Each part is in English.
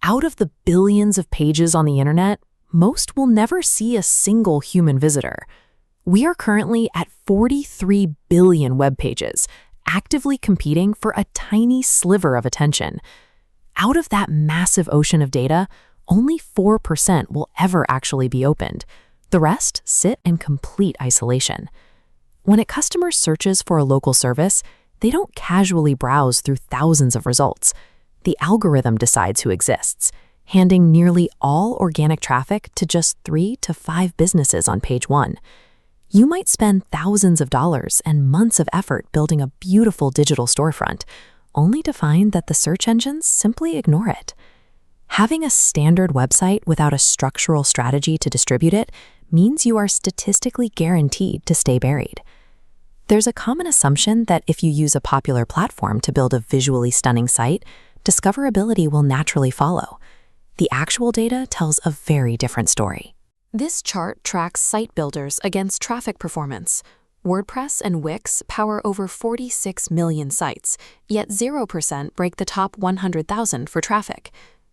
Out of the billions of pages on the internet, most will never see a single human visitor. We are currently at 43 billion web pages, actively competing for a tiny sliver of attention. Out of that massive ocean of data, only 4% will ever actually be opened. The rest sit in complete isolation. When a customer searches for a local service, they don't casually browse through thousands of results. The algorithm decides who exists, handing nearly all organic traffic to just 3 to 5 businesses on page 1. You might spend thousands of dollars and months of effort building a beautiful digital storefront, only to find that the search engines simply ignore it. Having a standard website without a structural strategy to distribute it means you are statistically guaranteed to stay buried. There's a common assumption that if you use a popular platform to build a visually stunning site, discoverability will naturally follow. The actual data tells a very different story. This chart tracks site builders against traffic performance. WordPress and Wix power over 46 million sites, yet 0% break the top 100,000 for traffic.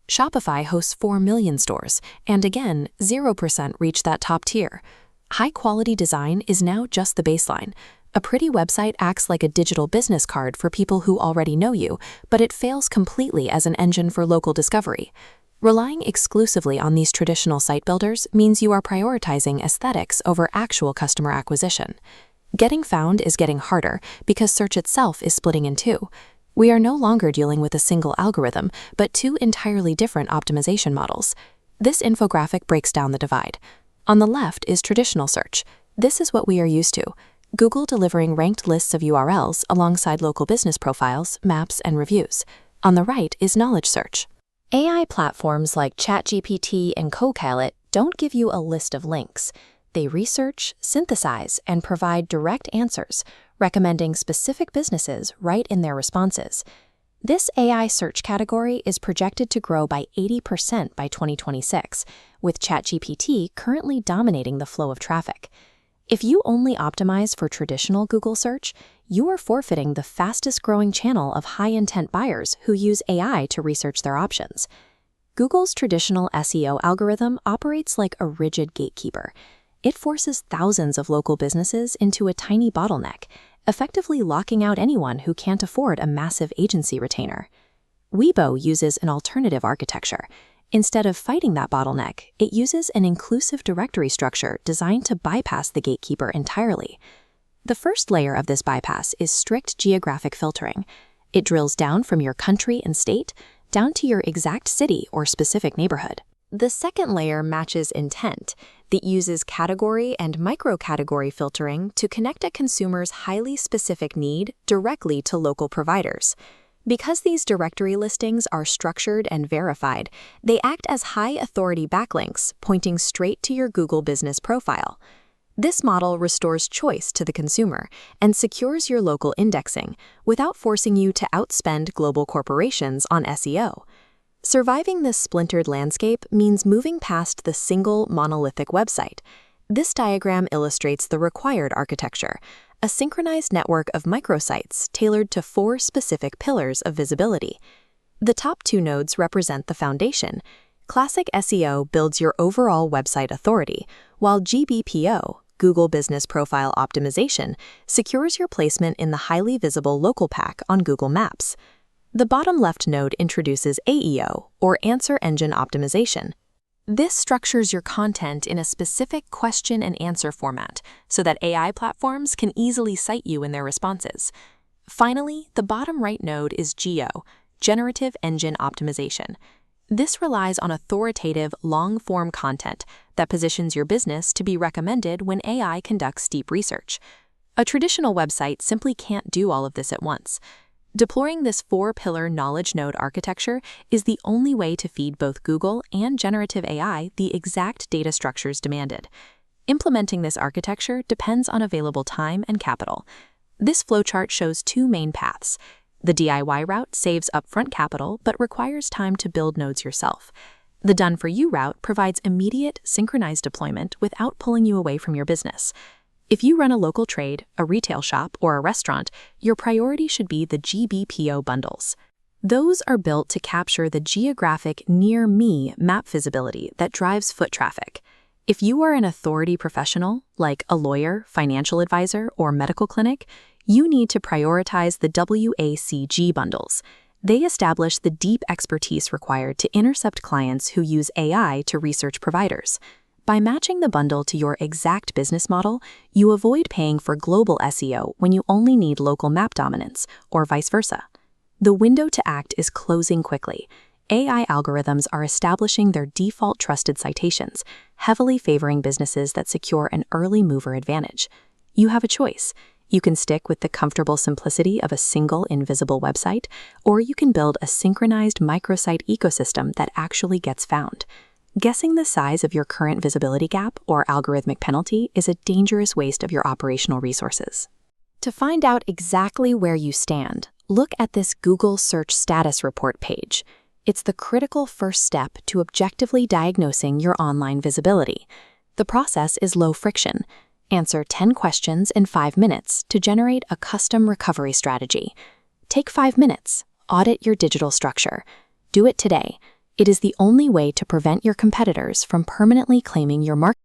Shopify hosts 4 million stores, and again, 0% reach that top tier. High-quality design is now just the baseline. A pretty website acts like a digital business card for people who already know you, but it fails completely as an engine for local discovery. Relying exclusively on these traditional site builders means you are prioritizing aesthetics over actual customer acquisition. Getting found is getting harder because search itself is splitting in two. We are no longer dealing with a single algorithm, but 2 entirely different optimization models. This infographic breaks down the divide. On the left is traditional search. This is what we are used to. Google delivering ranked lists of URLs alongside local business profiles, maps, and reviews. On the right is knowledge search. AI platforms like ChatGPT and Copilot don't give you a list of links. They research, synthesize, and provide direct answers, recommending specific businesses right in their responses. This AI search category is projected to grow by 80% by 2026, with ChatGPT currently dominating the flow of traffic. If you only optimize for traditional Google search, you are forfeiting the fastest-growing channel of high-intent buyers who use AI to research their options. Google's traditional SEO algorithm operates like a rigid gatekeeper. It forces thousands of local businesses into a tiny bottleneck, effectively locking out anyone who can't afford a massive agency retainer. Webo uses an alternative architecture. Instead of fighting that bottleneck, it uses an inclusive directory structure designed to bypass the gatekeeper entirely. The first layer of this bypass is strict geographic filtering. It drills down from your country and state down to your exact city or specific neighborhood. The second layer matches intent. It uses category and micro-category filtering to connect a consumer's highly specific need directly to local providers. Because these directory listings are structured and verified, they act as high-authority backlinks pointing straight to your Google business profile. This model restores choice to the consumer and secures your local indexing without forcing you to outspend global corporations on SEO. Surviving this splintered landscape means moving past the single monolithic website. This diagram illustrates the required architecture, a synchronized network of microsites tailored to 4 specific pillars of visibility. The top 2 nodes represent the foundation. Classic SEO builds your overall website authority, while GBPO, Google Business Profile Optimization, secures your placement in the highly visible local pack on Google Maps. The bottom left node introduces AEO, or Answer Engine Optimization. This structures your content in a specific question and answer format so that AI platforms can easily cite you in their responses. Finally, the bottom right node is GEO, Generative Engine Optimization. This relies on authoritative, long-form content that positions your business to be recommended when AI conducts deep research. A traditional website simply can't do all of this at once. Deploying this 4-pillar knowledge node architecture is the only way to feed both Google and generative AI the exact data structures demanded. Implementing this architecture depends on available time and capital. This flowchart shows 2 main paths. The DIY route saves upfront capital but requires time to build nodes yourself. The done-for-you route provides immediate, synchronized deployment without pulling you away from your business. If you run a local trade, a retail shop, or a restaurant, your priority should be the GBPO bundles. Those are built to capture the geographic near me map visibility that drives foot traffic. If you are an authority professional, like a lawyer, financial advisor, or medical clinic, you need to prioritize the WACG bundles. They establish the deep expertise required to intercept clients who use AI to research providers. By matching the bundle to your exact business model, you avoid paying for global SEO when you only need local map dominance, or vice versa. The window to act is closing quickly. AI algorithms are establishing their default trusted citations, heavily favoring businesses that secure an early mover advantage. You have a choice. You can stick with the comfortable simplicity of a single invisible website, or you can build a synchronized microsite ecosystem that actually gets found. Guessing the size of your current visibility gap or algorithmic penalty is a dangerous waste of your operational resources. To find out exactly where you stand, look at this Google Search Status Report page. It's the critical first step to objectively diagnosing your online visibility. The process is low friction. Answer 10 questions in 5 minutes to generate a custom recovery strategy. Take 5 minutes. Audit your digital structure. Do it today. It is the only way to prevent your competitors from permanently claiming your market.